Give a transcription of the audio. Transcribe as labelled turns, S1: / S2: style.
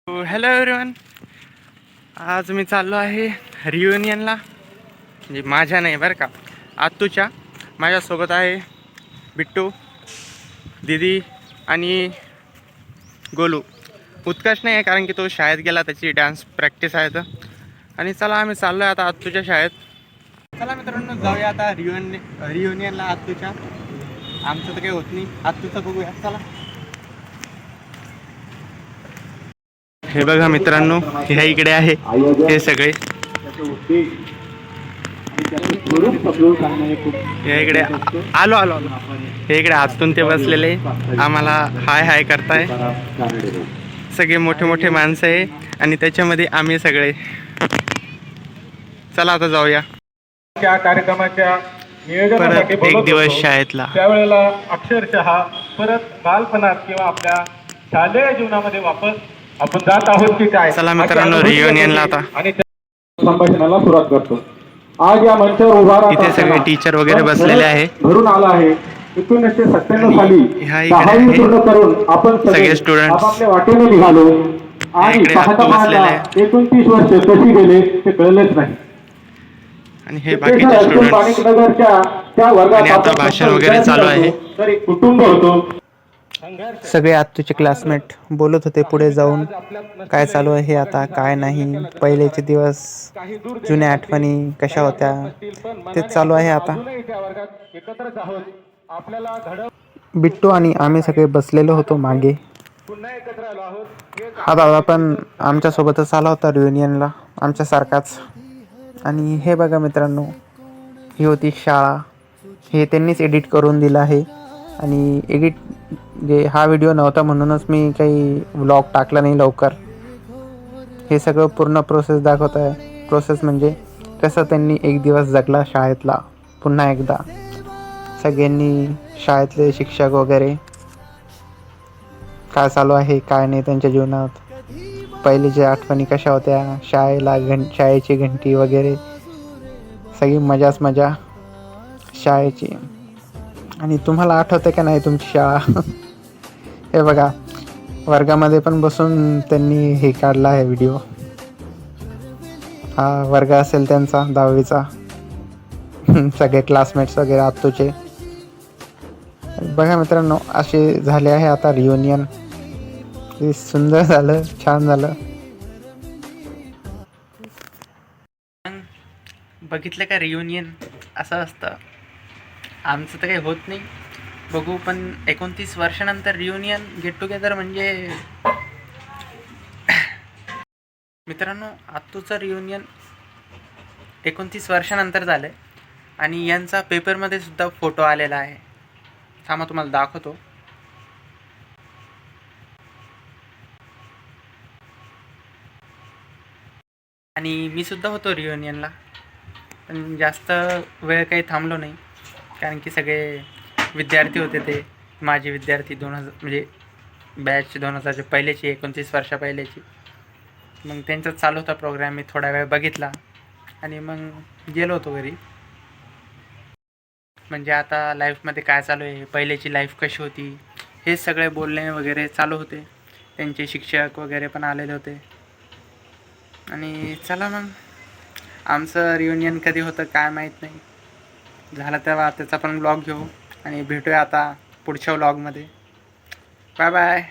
S1: Hello everyone. आज मी चाललो आहे रियुनियनला, म्हणजे माझ्या नाही बरं का, आत्तूच्या. माझ्यासोबत आहे बिट्टू, दीदी आणि गोलू. उत्कर्ष नाही आहे कारण की तो शाळेत गेला, त्याची डान्स प्रॅक्टिस आहे. तर आणि चला आम्ही चाललो आहे आता आत्तूच्या शाळेत. चला मित्रांनो, जाऊया आता रियुनियनला आत्तूच्या. आमचं तर काही होत नाही, आत्तूचं बघूया. चला. हे बघा मित्रांनो, ह्या इकडे आहे हे सगळे. या इकडे आलो आलो आलो हे इकडे आतून ते बसलेले आम्हाला हाय हाय करताय. सगळे मोठे मोठे माणसं आहे आणि त्याच्यामध्ये आम्ही सगळे. चला आता जाऊया.
S2: त्या कार्यक्रमाच्या नियोजनासाठी
S1: परत एक दिवस शाळेतला.
S2: त्यावेळेला अक्षरशः परत बालपणात किंवा आपल्या शालेय जीवनामध्ये वापस आपण जात आहोत की काय.
S1: चला मित्रांनो, रियुनियनला आता.
S2: आणि संभाषणाला सुरुवात करतो. आज या मंचावर उभा
S1: इथे सगळे टीचर वगैरे बसलेले आहे.
S2: घडून आला आहे. 1997 साली
S1: ह्या इकडे
S2: 10वी पूर्ण करून आपण
S1: सगळे स्टुडंट्स
S2: आपापल्या वाटेने निघालो आणि पाहता पाहता 29 वर्ष कशी गेले ते कळलेच नाही.
S1: आणि हे बाकीचे स्टुडंट्स. आणि आता भाषण वगैरे चालू आहे.
S2: तरी कुटुंब होतो.
S1: सगळे आत्तूचे क्लासमेट बोलत होते पुढे जाऊन काय चालू आहे आता, काय नाही, पहिलेचे दिवस, जुन्या आठवणी कशा होत्या, तेच चालू आहे आता. बिट्टू आणि आम्ही सगळे बसलेलो होतो मागे. हा दादा पण आमच्यासोबतच आला होता रियुनियनला, आमच्यासारखाच. आणि हे बघा मित्रांनो, ही होती शाळा. हे त्यांनीच एडिट करून दिलं आहे. आणि एडिट जे हा व्हिडिओ नव्हता म्हणूनच मी काही व्लॉग टाकला नाही लवकर. हे सगळं पूर्ण प्रोसेस दाखवत आहे. प्रोसेस म्हणजे कसं त्यांनी एक दिवस जगला शाळेतला पुन्हा एकदा. सगळ्यांनी, शाळेतले शिक्षक वगैरे, काय चालू आहे काय नाही त्यांच्या जीवनात, पहिलीच्या आठवणी कशा होत्या, शाळेची घंटी वगैरे, सगळी मजाच मजा शाळेची. आणि तुम्हाला आठवते का नाही तुमची शाळा? हे बघा, वर्गामध्ये पण बसून त्यांनी हे काढला आहे व्हिडिओ. हा वर्ग असेल त्यांचा 10वीचा. सगळे क्लासमेट्स वगैरे आत्तूचे. बघा मित्रांनो, असे झाले आहे आता रियुनियन. सुंदर झालं, छान झालं. बघितलं का, रियुनियन असं असतं. आमचं तर काही होत नाही, बघू. पण 29 वर्षानंतर रियुनियन, गेट टुगेदर म्हणजे मित्रांनो, आत्तूचं रियुनियन 29 वर्षानंतर झालं आहे. आणि यांचा पेपरमध्ये सुद्धा फोटो आलेला आहे. थांबा तुम्हाला दाखवतो. आणि मी सुद्धा होतो रियुनियनला, पण जास्त वेळ काही थांबलो नाही कारण की सगळे विद्यार्थी होते. ते माझे विद्यार्थी 2000 म्हणजे बॅच 2000चे पहिल्याची, 29 वर्षा पहिल्याची. मग त्यांचाच चालू होता प्रोग्राम. मी थोडा वेळ बघितला आणि मग गेलो होतो घरी. म्हणजे आता लाईफमध्ये काय चालू आहे, पहिल्याची लाईफ कशी होती, हे सगळे बोलणे वगैरे चालू होते. त्यांचे शिक्षक वगैरे पण आलेले होते. आणि चला मग, आमचं रियुनियन कधी होतं काय माहीत नाही. झालं तेव्हा त्याचा पण व्लॉग घेऊ आणि भेटूया आता पुढच्या व्लॉगमध्ये. Bye bye.